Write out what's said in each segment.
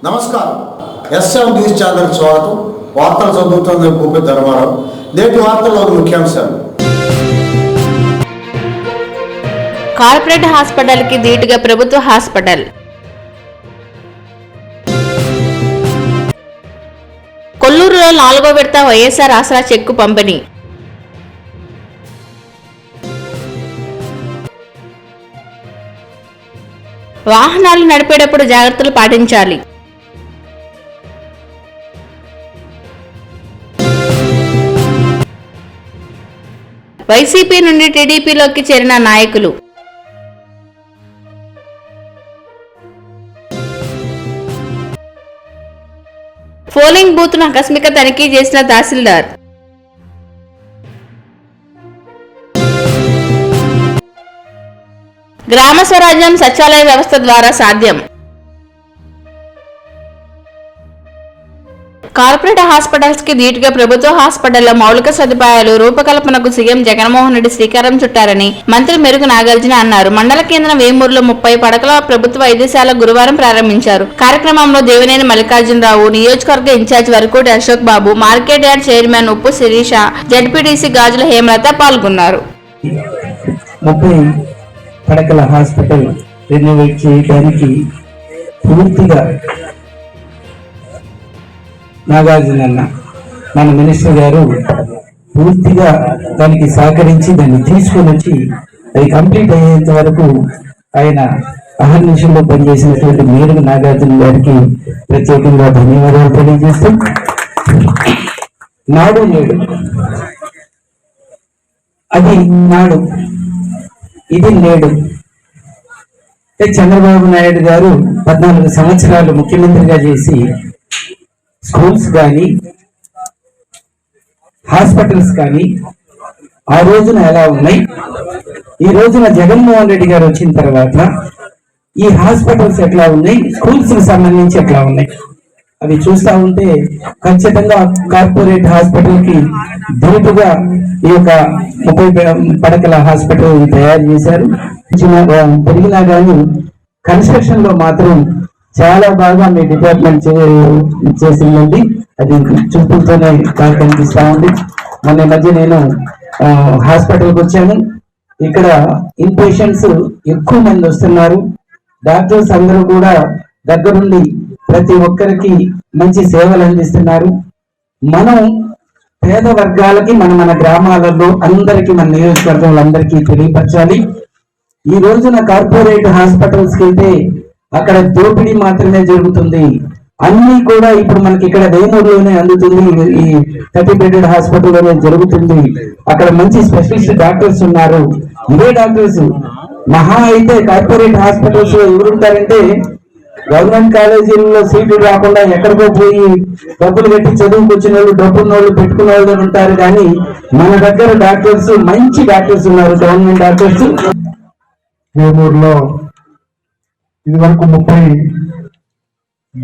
నమస్కారం. S M news channel స్వాగతం. వార్తలు చదువుతుంది గోపి ధర్మారావు. నేటి వార్తల్లోని ముఖ్యాంశాలు. కార్పొరేట్ హాస్పిటల్ కి ధీటుగా ప్రభుత్వ హాస్పిటల్. కొల్లూరులో 4వ విడత వైఎస్ఆర్ ఆసరా చెక్కు పంపిణీ. వాహనాలు నడిపేటప్పుడు జాగ్రత్తలు పాటించాలి. వైసీపీ నుండి టీడీపీలోకి చేరిన నాయకులు. పోలింగ్ బూత్ను ఆకస్మిక తనిఖీ చేసిన తహసీల్దార్. గ్రామ స్వరాజ్యం సచివాలయ వ్యవస్థ ద్వారా సాధ్యం. కార్పొరేట్ హాస్పిటల్స్ కి ధీటుగా ప్రభుత్వ హాస్పిటల్లో మౌలిక సదుపాయాలు రూపకల్పనకు సీఎం జగన్మోహన్ రెడ్డి శ్రీకారం చుట్టారని మంత్రి మెరుగు నాగార్జున అన్నారు. మండల కేంద్రం వేమూరులో 30 పడకల ప్రభుత్వ వైద్యశాల గురువారం ప్రారంభించారు. కార్యక్రమంలో దేవినేని మల్లికార్జునరావు, నియోజకవర్గ ఇన్ఛార్జ్ వరకోటి అశోక్ బాబు, మార్కెట్ యార్డ్ చైర్మన్ ఉప్పు శిరీష, జడ్పీటీసీ గాజుల హేమలత పాల్గొన్నారు. 30 పడకల హాస్పిటల్ రెనోవేట్ చేయడానికి పూర్తిగా నాగార్జున మన మినిస్టర్ గారు పూర్తిగా దానికి సహకరించి దాన్ని తీసుకొని వచ్చి అది కంప్లీట్ అయ్యేంత వరకు ఆయన అహర్నిశంలో పనిచేసినటువంటి మేరుగు నాగార్జున గారికి ప్రత్యేకంగా ధన్యవాదాలు తెలియజేస్తూ, నాడు నేడు అది నాడు ఇది నేడు చంద్రబాబు నాయుడు గారు 14 సంవత్సరాలు ముఖ్యమంత్రిగా చేసి స్కూల్స్ కానీ హాస్పిటల్స్ కానీ ఆ రోజున ఎలా ఉన్నాయి, ఈ రోజున జగన్మోహన్ రెడ్డి గారు వచ్చిన తర్వాత ఈ హాస్పిటల్స్ ఎట్లా ఉన్నాయి, స్కూల్స్ కి సంబంధించి ఎట్లా ఉన్నాయి అవి చూస్తా ఉంటే ఖచ్చితంగా కార్పొరేట్ హాస్పిటల్ కి ధీటుగా ఈ యొక్క 30 పడకల హాస్పిటల్ తయారు చేశారు. పెరిగినా కానీ కన్స్ట్రక్షన్ లో మాత్రం చాలా బాగా మీ డిపార్ట్మెంట్ చేసిందండి. అది చూపులతోనే బాగా కనిపిస్తా ఉంది. మొన్న మధ్య నేను హాస్పిటల్కి వచ్చాను. ఇక్కడ ఇన్ పేషెంట్స్ ఎక్కువ మంది వస్తున్నారు. డాక్టర్స్ అందరూ కూడా దగ్గరుండి ప్రతి ఒక్కరికి మంచి సేవలు అందిస్తున్నారు. మనం పేద వర్గాలకి మన గ్రామాలలో అందరికీ, మన నియోజకవర్గంలో అందరికీ తెలియపరచాలి. ఈ రోజున కార్పొరేట్ హాస్పిటల్స్కి వెళ్తే అక్కడ దోపిడీ మాత్రమే జరుగుతుంది. అన్ని కూడా ఇప్పుడు మనకి ఇక్కడ వేమూరులోనే అందుతుంది. ఈ 30 బెడెడ్ హాస్పిటల్లోనే జరుగుతుంది. అక్కడ మంచి స్పెషలిస్ట్ డాక్టర్స్ ఉన్నారు. ఇదే డాక్టర్స్ మహా అయితే కార్పొరేట్ హాస్పిటల్స్ లో ఎవరుంటారంటే గవర్నమెంట్ కాలేజీల్లో సీట్లు రాకుండా ఎక్కడికో పోయి డబ్బులు కట్టి చదువుకొచ్చిన వాళ్ళు, డబ్బున్నోళ్ళు, పెట్టుకున్న వాళ్ళు ఉంటారు. కానీ మన దగ్గర డాక్టర్స్, మంచి డాక్టర్స్ ఉన్నారు, గవర్నమెంట్ డాక్టర్స్. వేమూరులో ఇది వరకు 30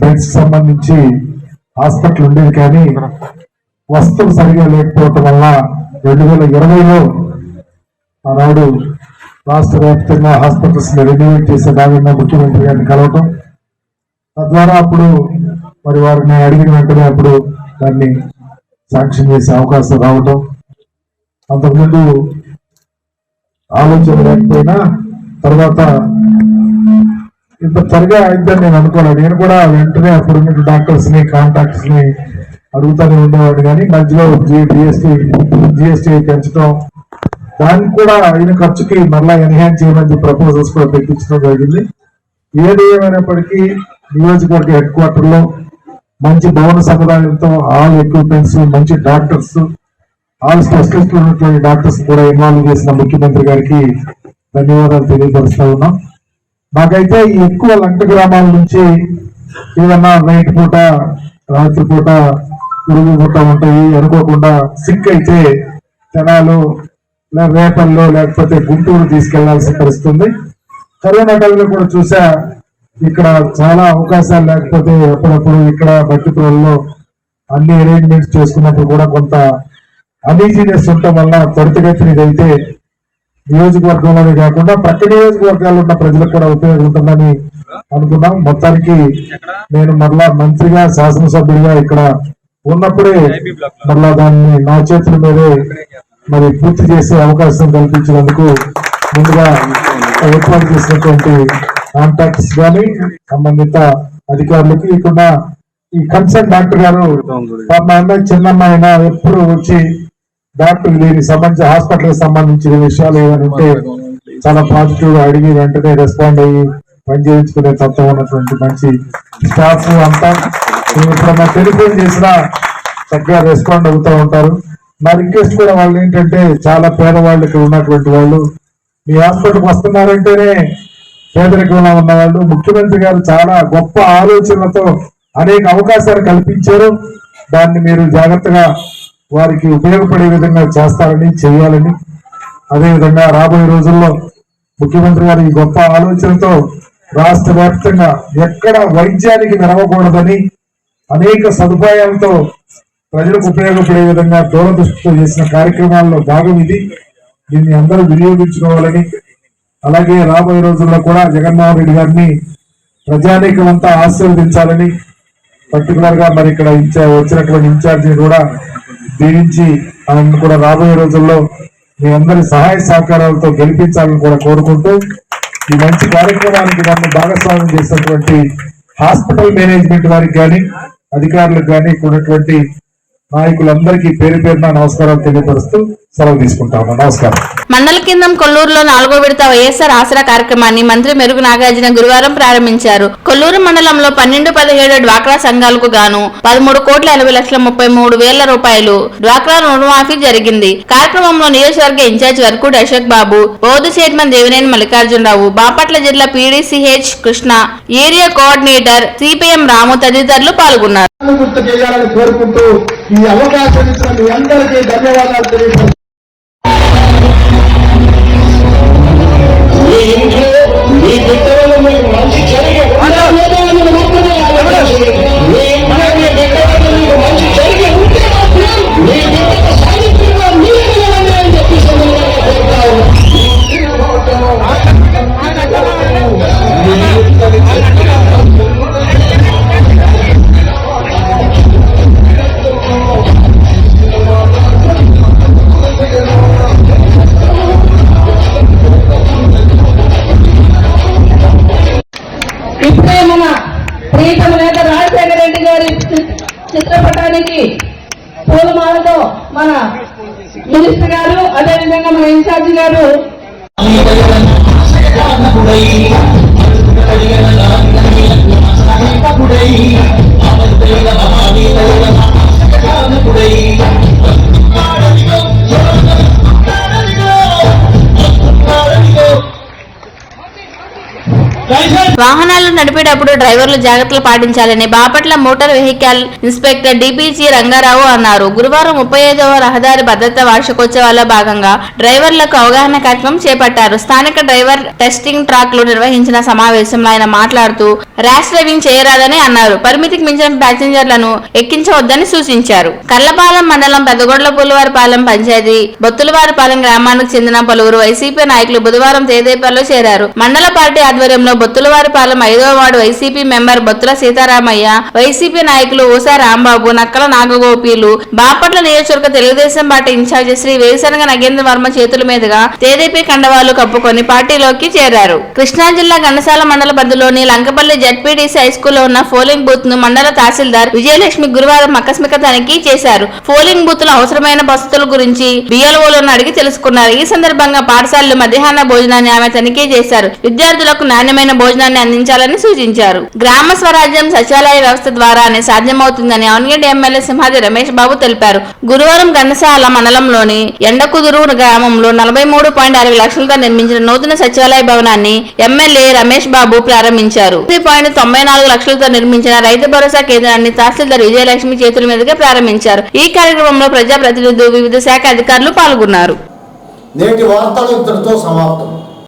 బెడ్స్ సంబంధించి హాస్పిటల్ ఉండేది. కానీ వస్తువులు సరిగా లేకపోవటం వల్ల 2020లో ఆనాడు రాష్ట్ర వ్యాప్తంగా హాస్పిటల్స్ రెనోవేట్ చేసే భాగంగా ముఖ్యమంత్రి గారిని కలవటం, తద్వారా అప్పుడు మరి వారిని అడిగిన వెంటనే అప్పుడు దాన్ని శాంక్షన్ చేసే అవకాశం రావటం, అంతకుముందు ఆలోచన లేకపోయినా తర్వాత ఇంత త్వరగా అయిద్దని నేను అనుకోలేదు. నేను కూడా వెంటనే అప్పుడు ఉన్న డాక్టర్స్ ని, కాంటాక్ట్స్ ని అడుగుతూనే ఉండేవాడు. కానీ మధ్యలో జిఎస్టీ పెంచడం, దానికి కూడా అయిన ఖర్చుకి మరలా ఎన్హాన్స్ చేయమని ప్రపోజల్స్ కూడా పెట్టించడం జరిగింది. ఏది ఏమైనప్పటికీ నియోజకవర్గ హెడ్ క్వార్టర్ లో మంచి భవన సముదాయంతో, ఆల్ ఎక్విప్మెంట్స్, మంచి డాక్టర్స్, ఆల్ స్పెషలిస్ట్ ఉన్నటువంటి డాక్టర్స్ కూడా ఇన్వాల్వ్ చేసిన ముఖ్యమంత్రి గారికి ధన్యవాదాలు తెలియపరుస్తా ఉన్నాం. మాకైతే ఈ ఎక్కువ లంక గ్రామాల నుంచి ఏదన్నా నైట్ పూట, రాత్రి పూట పురుగు పూట ఉంటాయి అనుకోకుండా సిక్ అయితే జనాలు రేపల్లో లేకపోతే గుంటూరు తీసుకెళ్లాల్సిన పరిస్థితుంది. కరోనా టైంలో కూడా చూసా ఇక్కడ చాలా అవకాశాలు లేకపోతే అప్పుడప్పుడు ఇక్కడ బట్టిపురంలో అన్ని అరేంజ్మెంట్స్ చేసుకున్నప్పుడు కూడా కొంత అనీజీనెస్ ఉండటం వల్ల త్వరితగతిన ఇదైతే నియోజకవర్గంలోనే కాకుండా ప్రతి నియోజకవర్గాల్లో ఉన్న ప్రజలకు కూడా ఉపయోగం ఉంటుందని అనుకున్నాం. మొత్తానికి నేను మరలా మంత్రిగా శాసనసభ్యుడిగా ఇక్కడ ఉన్నప్పుడే మరలా దాన్ని నా చేతుల మీదే మరి పూర్తి చేసే అవకాశం కల్పించినందుకు ముందుగా ఏర్పాటు చేసినటువంటి కాంటాక్ట్స్ కానీ సంబంధిత అధికారులకి ఇక్కడ ఈ కన్సర్న్ డాక్టర్ గారు మా అమ్మాయి చిన్నమ్మాయిన ఎప్పుడు వచ్చి డాక్టర్ దీనికి సంబంధించి హాస్పిటల్ సంబంధించిన విషయాలు ఏమైనా ఉంటే చాలా పాజిటివ్ గా అడిగి వెంటనే రెస్పాండ్ అయ్యి పనిచేయించుకునే తత్వం ఉన్నటువంటి మంచి స్టాఫ్ అంతా ఎప్పుడన్నా టెలిఫోన్ చేసినా చక్కగా రెస్పాండ్ అవుతూ ఉంటారు. నా రిక్వెస్ట్ కూడా వాళ్ళు ఏంటంటే చాలా పేదవాళ్ళు ఇక్కడ ఉన్నటువంటి వాళ్ళు మీ హాస్పిటల్కి వస్తున్నారంటేనే పేదరికంలో ఉన్నవాళ్ళు. ముఖ్యమంత్రి గారు చాలా గొప్ప ఆలోచనలతో అనేక అవకాశాలు కల్పించారు. దాన్ని మీరు జాగ్రత్తగా వారికి ఉపయోగపడే విధంగా చేస్తారని చేయాలని, అదేవిధంగా రాబోయే రోజుల్లో ముఖ్యమంత్రి గారు ఈ గొప్ప ఆలోచనతో రాష్ట్ర వ్యాప్తంగా ఎక్కడ వైద్యానికి నెరవకూడదని అనేక సదుపాయాలతో ప్రజలకు ఉపయోగపడే విధంగా దూరదృష్టితో చేసిన కార్యక్రమాల్లో భాగం ఇది. దీన్ని అందరూ వినియోగించుకోవాలని, అలాగే రాబోయే రోజుల్లో కూడా జగన్మోహన్ రెడ్డి గారిని ప్రజానీకమంతా ఆశీర్వదించాలని, పర్టికులర్ గా మరి ఇక్కడ వచ్చినటువంటి ఇన్ఛార్జిని కూడా దీవించి ఆయన కూడా రాబోయే రోజుల్లో మీ అందరి సహాయ సహకారాలతో గెలిపించాలని కూడా కోరుకుంటూ ఈ మంచి కార్యక్రమానికి నన్ను భాగస్వామ్యం చేసినటువంటి హాస్పిటల్ మేనేజ్మెంట్ వారికి కానీ అధికారులకు కానీ ఉన్నటువంటి నాయకులందరికీ పేరు పేరున నమస్కారాలు తెలియపరుస్తూ సెలవు తీసుకుంటాము. నమస్కారం. మండల కేంద్రం కొల్లూరులో 4వ విడత వైఎస్ఆర్ ఆసరా కార్యక్రమాన్ని మంత్రి మెరుగు నాగార్జున గురువారం ప్రారంభించారు. కొల్లూరు మండలంలో 12-17 డ్వాక్రా సంఘాలకు గాను 13,80,33,000 రూపాయలు డ్వాక్రా రుణమాఫీ జరిగింది. కార్యక్రమంలో నియోజకవర్గ ఇన్ఛార్జ్ వర్కుడు అశోక్ బాబు, బౌద్ధ చైర్మన్ దేవినేని మల్లికార్జునరావు, బాపట్ల జిల్లా పీడీసీహెచ్ కృష్ణ, ఏరియా కోఆర్డినేటర్ సిపిఎం రాము తదితరులు పాల్గొన్నారు. గుర్తు చేయాలని కోరుకుంటూ ఈ అవకాశం ఇచ్చిన మీ అందరికీ ధన్యవాదాలు తెలియజేస్తున్నాను. ఇప్పుడే మన ప్రీతమ నేత రాజశేఖర రెడ్డి గారి చిత్రపటానికి పూలమాలతో మన మినిస్టర్ గారు, అదేవిధంగా మన ఇన్ఛార్జి గారు వాహనాలు నడిపేటప్పుడు డ్రైవర్లు జాగ్రత్తలు పాటించాలని Bapatla motor vehicle inspector DPG Rangarao అన్నారు. గురువారం 35వ రహదారి భద్రతా వార్షికోత్సవాల్లో భాగంగా డ్రైవర్లకు అవగాహన కార్యక్రమం చేపట్టారు. స్థానిక డ్రైవర్ టెస్టింగ్ ట్రాక్ లో నిర్వహించిన సమావేశంలో ఆయన మాట్లాడుతూ ర్యాష్ డ్రైవింగ్ చేయరాదని అన్నారు. పరిమితికి మించిన ప్యాసింజర్లను ఎక్కించవద్దని సూచించారు. కర్లపాలెం మండలం పెద్దగొడ్ల పుల్లవారిపాలెం పంచాయతీ బొత్తులవారిపాలెం గ్రామానికి చెందిన పలువురు వైసీపీ నాయకులు బుధవారం తేదేపల్లో చేరారు. మండల పార్టీ ఆధ్వర్యంలో బొత్తులవారిపాలెం 5వ వార్డు వైసీపీ మెంబర్ బొత్తుల సీతారామయ్య, వైసీపీ నాయకులు ఊసా రాంబాబు, నక్కల నాగగోపీలు, బాపట్ల నియోజకవర్గ తెలుగుదేశం పార్టీ ఇన్ఛార్జి శ్రీ వేరుశనగ నగేంద్ర వర్మ చేతుల మీదుగా తేదేపీ కండవాలు కప్పుకొని పార్టీలోకి చేరారు. కృష్ణా జిల్లా గండసాల మండల పరిధిలోని లంకపల్లి జడ్పీటీసీ హైస్కూల్లో ఉన్న పోలింగ్ బూత్ ను మండల తహసీల్దార్ విజయలక్ష్మి గురువారం ఆకస్మిక తనిఖీ చేశారు. పోలింగ్ బూత్ లో అవసరమైన వసతుల గురించి బిఎల్ఓలను అడిగి తెలుసుకున్నారు. ఈ సందర్భంగా పాఠశాలలో మధ్యాహ్న భోజనాన్ని ఆమె తనిఖీ చేశారు. విద్యార్థులకు నాణ్యమైన భోజనాన్ని అందించాలని సూచించారు. గ్రామ స్వరాజ్యం సచివాలయ వ్యవస్థ ద్వారానే సాధ్యమవుతుందని అవనిగడ్డ ఎమ్మెల్యే సింహాద్రి రమేష్ బాబు తెలిపారు. గురువారం గండసాల మండలంలోని ఎండకుదురు గ్రామంలో 43.60 లక్షలతో నిర్మించిన నూతన సచివాలయ భవనాన్ని ఎమ్మెల్యే రమేష్ బాబు ప్రారంభించారు. 94 లక్షలతో నిర్మించిన రైతు భరోసా కేంద్రాన్ని తహసీల్దార్ విజయలక్ష్మి చేతుల మీదుగా ప్రారంభించారు. ఈ కార్యక్రమంలో ప్రజాప్రతినిధులు, వివిధ శాఖ అధికారులు పాల్గొన్నారు. నేటి వార్తలు ఇంతటితో సమాప్తం.